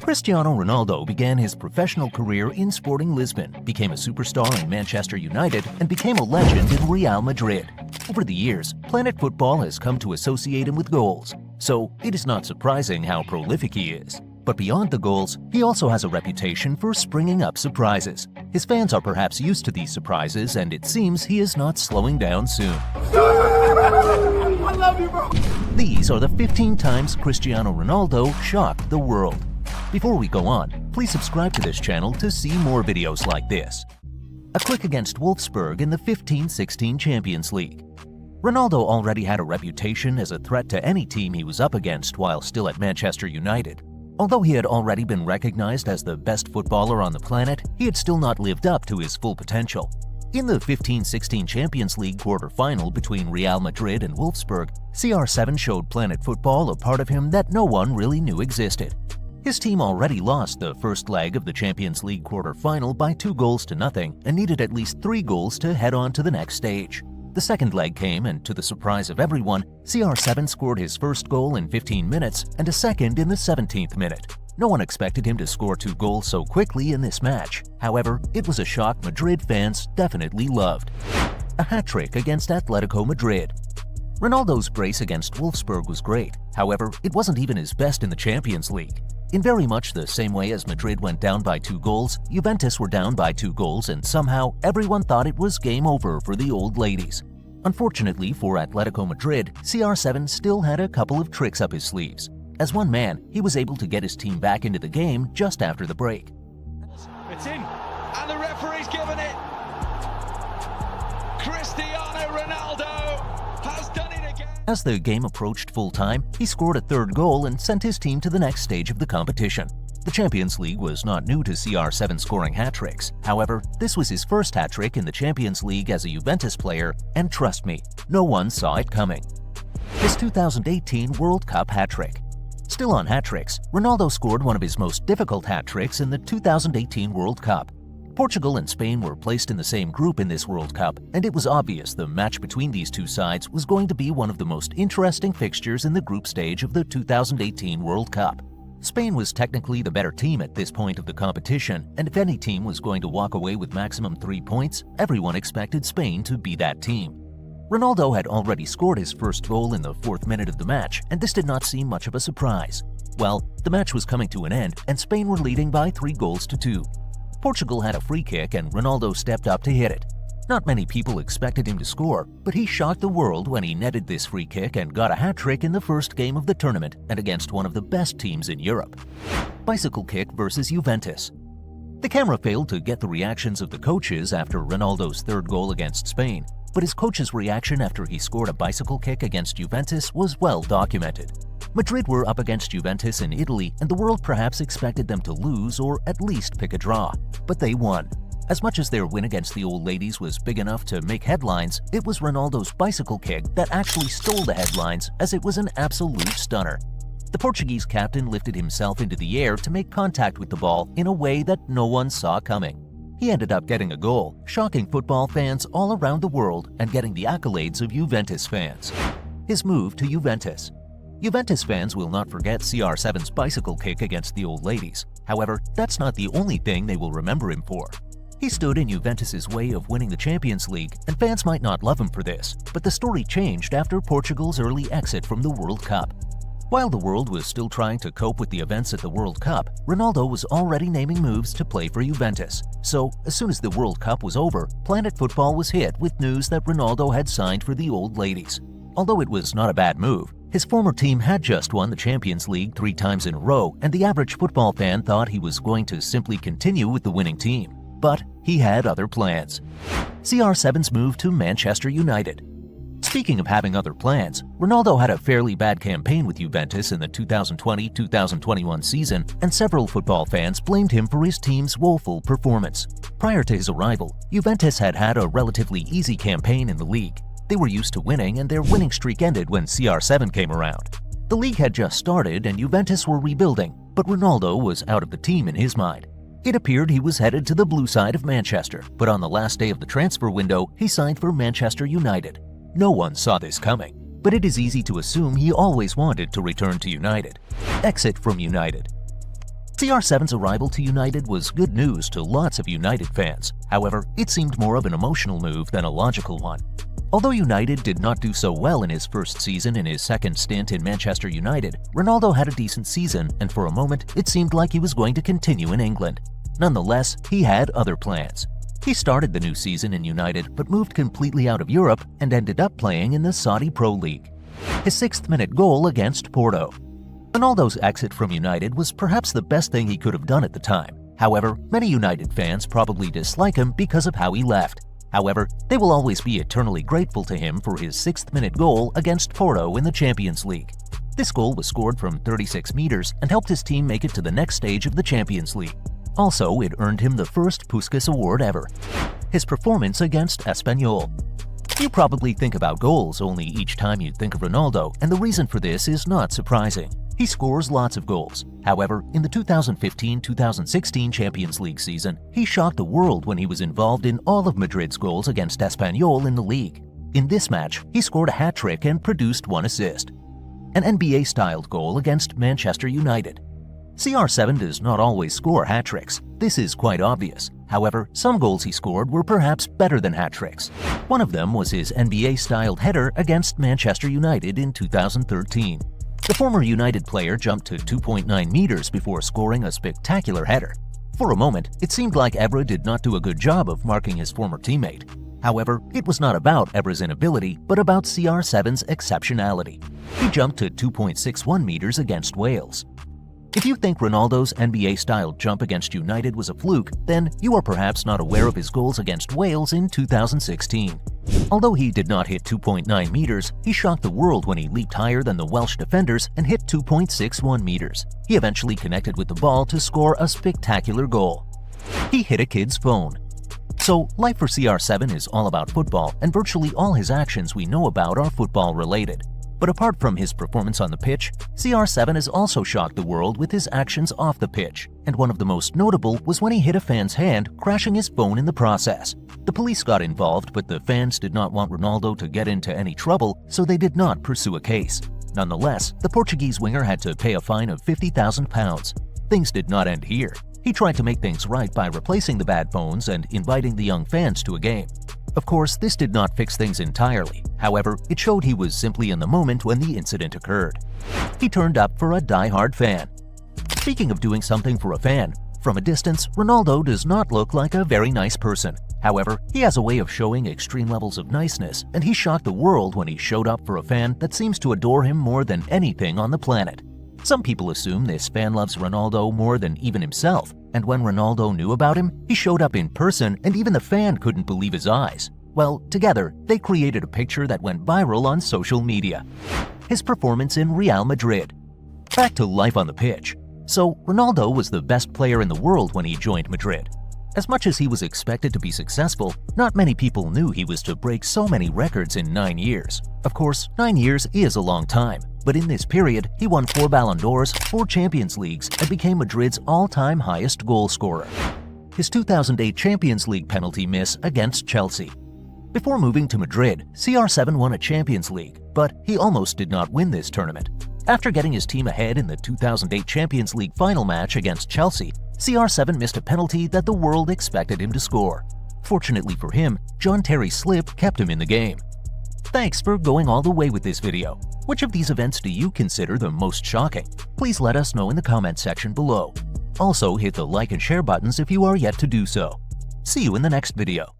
Cristiano Ronaldo began his professional career in Sporting Lisbon, became a superstar in Manchester United, and became a legend in Real Madrid. Over the years, Planet Football has come to associate him with goals, so it is not surprising how prolific he is. But beyond the goals, he also has a reputation for springing up surprises. His fans are perhaps used to these surprises, and it seems he is not slowing down soon. I love you, bro. These are the 15 times Cristiano Ronaldo shocked the world. Before we go on, please subscribe to this channel to see more videos like this. A click against Wolfsburg in the 15-16 Champions League. Ronaldo already had a reputation as a threat to any team he was up against while still at Manchester United. Although he had already been recognized as the best footballer on the planet, he had still not lived up to his full potential. In the 15-16 Champions League quarter-final between Real Madrid and Wolfsburg, CR7 showed Planet Football a part of him that no one really knew existed. His team already lost the first leg of the Champions League quarter-final by 2-0 and needed at least 3 goals to head on to the next stage. The second leg came, and to the surprise of everyone, CR7 scored his first goal in 15 minutes and a second in the 17th minute. No one expected him to score 2 goals so quickly in this match. However, it was a shock Madrid fans definitely loved. A hat-trick against Atletico Madrid. Ronaldo's brace against Wolfsburg was great. However, it wasn't even his best in the Champions League. In very much the same way as Madrid went down by 2 goals, Juventus were down by 2 goals, and somehow everyone thought it was game over for the old ladies. Unfortunately for Atletico Madrid, CR7 still had a couple of tricks up his sleeves. As one man, he was able to get his team back into the game just after the break. It's in, and the referee's given it. Cristiano Ronaldo has done it again. As the game approached full time, he scored a third goal and sent his team to the next stage of the competition. The Champions League was not new to CR7 scoring hat-tricks. However, this was his first hat-trick in the Champions League as a Juventus player, and trust me, no one saw it coming. His 2018 World Cup hat-trick. Still on hat-tricks, Ronaldo scored one of his most difficult hat-tricks in the 2018 World Cup. Portugal and Spain were placed in the same group in this World Cup, and it was obvious the match between these two sides was going to be one of the most interesting fixtures in the group stage of the 2018 World Cup. Spain was technically the better team at this point of the competition, and if any team was going to walk away with maximum 3 points, everyone expected Spain to be that team. Ronaldo had already scored his first goal in the 4th minute of the match, and this did not seem much of a surprise. Well, the match was coming to an end, and Spain were leading by 3-2. Portugal had a free kick, and Ronaldo stepped up to hit it. Not many people expected him to score, but he shocked the world when he netted this free kick and got a hat-trick in the first game of the tournament and against one of the best teams in Europe. Bicycle kick versus Juventus. The camera failed to get the reactions of the coaches after Ronaldo's third goal against Spain, but his coach's reaction after he scored a bicycle kick against Juventus was well documented. Madrid were up against Juventus in Italy, and the world perhaps expected them to lose or at least pick a draw, but they won. As much as their win against the old ladies was big enough to make headlines, it was Ronaldo's bicycle kick that actually stole the headlines, as it was an absolute stunner. The Portuguese captain lifted himself into the air to make contact with the ball in a way that no one saw coming. He ended up getting a goal, shocking football fans all around the world and getting the accolades of Juventus fans. His move to Juventus. Juventus fans will not forget CR7's bicycle kick against the old ladies. However, that's not the only thing they will remember him for. He stood in Juventus's way of winning the Champions League, and fans might not love him for this, but the story changed after Portugal's early exit from the World Cup. While the world was still trying to cope with the events at the World Cup, Ronaldo was already naming moves to play for Juventus. So, as soon as the World Cup was over, Planet Football was hit with news that Ronaldo had signed for the old ladies. Although it was not a bad move, his former team had just won the Champions League 3 times in a row, and the average football fan thought he was going to simply continue with the winning team. But he had other plans. CR7's move to Manchester United. Speaking of having other plans, Ronaldo had a fairly bad campaign with Juventus in the 2020-2021 season, and several football fans blamed him for his team's woeful performance. Prior to his arrival, Juventus had had a relatively easy campaign in the league. They were used to winning, and their winning streak ended when CR7 came around. The league had just started, and Juventus were rebuilding, but Ronaldo was out of the team in his mind. It appeared he was headed to the blue side of Manchester, but on the last day of the transfer window, he signed for Manchester United. No one saw this coming, but it is easy to assume he always wanted to return to United. Exit from United. CR7's arrival to United was good news to lots of United fans. However, it seemed more of an emotional move than a logical one. Although United did not do so well in his first season in his second stint in Manchester United, Ronaldo had a decent season, and for a moment it seemed like he was going to continue in England. Nonetheless, he had other plans. He started the new season in United but moved completely out of Europe and ended up playing in the Saudi Pro League. His 6th-minute goal against Porto. Ronaldo's exit from United was perhaps the best thing he could have done at the time. However, many United fans probably dislike him because of how he left. However, they will always be eternally grateful to him for his 6th-minute goal against Porto in the Champions League. This goal was scored from 36 meters and helped his team make it to the next stage of the Champions League. Also, it earned him the first Puskas Award ever. His performance against Espanyol. You probably think about goals only each time you think of Ronaldo, and the reason for this is not surprising. He scores lots of goals. However, in the 2015-2016 Champions League season, he shocked the world when he was involved in all of Madrid's goals against Espanyol in the league. In this match, he scored a hat-trick and produced 1 assist. An NBA-styled goal against Manchester United. CR7 does not always score hat-tricks. This is quite obvious. However, some goals he scored were perhaps better than hat-tricks. One of them was his NBA-styled header against Manchester United in 2013. The former United player jumped to 2.9 meters before scoring a spectacular header. For a moment, it seemed like Evra did not do a good job of marking his former teammate. However, it was not about Evra's inability, but about CR7's exceptionality. He jumped to 2.61 meters against Wales. If you think Ronaldo's NBA-styled jump against United was a fluke, then you are perhaps not aware of his goals against Wales in 2016. Although he did not hit 2.9 meters, he shocked the world when he leaped higher than the Welsh defenders and hit 2.61 meters. He eventually connected with the ball to score a spectacular goal. He hit a kid's phone. So, life for CR7 is all about football, and virtually all his actions we know about are football-related. But apart from his performance on the pitch, CR7 has also shocked the world with his actions off the pitch, and one of the most notable was when he hit a fan's hand, crashing his phone in the process. The police got involved, but the fans did not want Ronaldo to get into any trouble, so they did not pursue a case. Nonetheless, the Portuguese winger had to pay a fine of £50,000. Things did not end here. He tried to make things right by replacing the bad phones and inviting the young fans to a game. Of course, this did not fix things entirely. However, it showed he was simply in the moment when the incident occurred. He turned up for a die-hard fan. Speaking of doing something for a fan, from a distance, Ronaldo does not look like a very nice person. However, he has a way of showing extreme levels of niceness, and he shocked the world when he showed up for a fan that seems to adore him more than anything on the planet. Some people assume this fan loves Ronaldo more than even himself, and when Ronaldo knew about him, he showed up in person and even the fan couldn't believe his eyes. Well, together, they created a picture that went viral on social media. His performance in Real Madrid. Back to life on the pitch. So, Ronaldo was the best player in the world when he joined Madrid. As much as he was expected to be successful, not many people knew he was to break so many records in 9 years. Of course, 9 years is a long time, but in this period, he won 4 Ballon d'Ors, 4 Champions Leagues, and became Madrid's all-time highest goal scorer. His 2008 Champions League penalty miss against Chelsea. Before moving to Madrid, CR7 won a Champions League, but he almost did not win this tournament. After getting his team ahead in the 2008 Champions League final match against Chelsea, CR7 missed a penalty that the world expected him to score. Fortunately for him, John Terry's slip kept him in the game. Thanks for going all the way with this video. Which of these events do you consider the most shocking? Please let us know in the comment section below. Also, hit the like and share buttons if you are yet to do so. See you in the next video.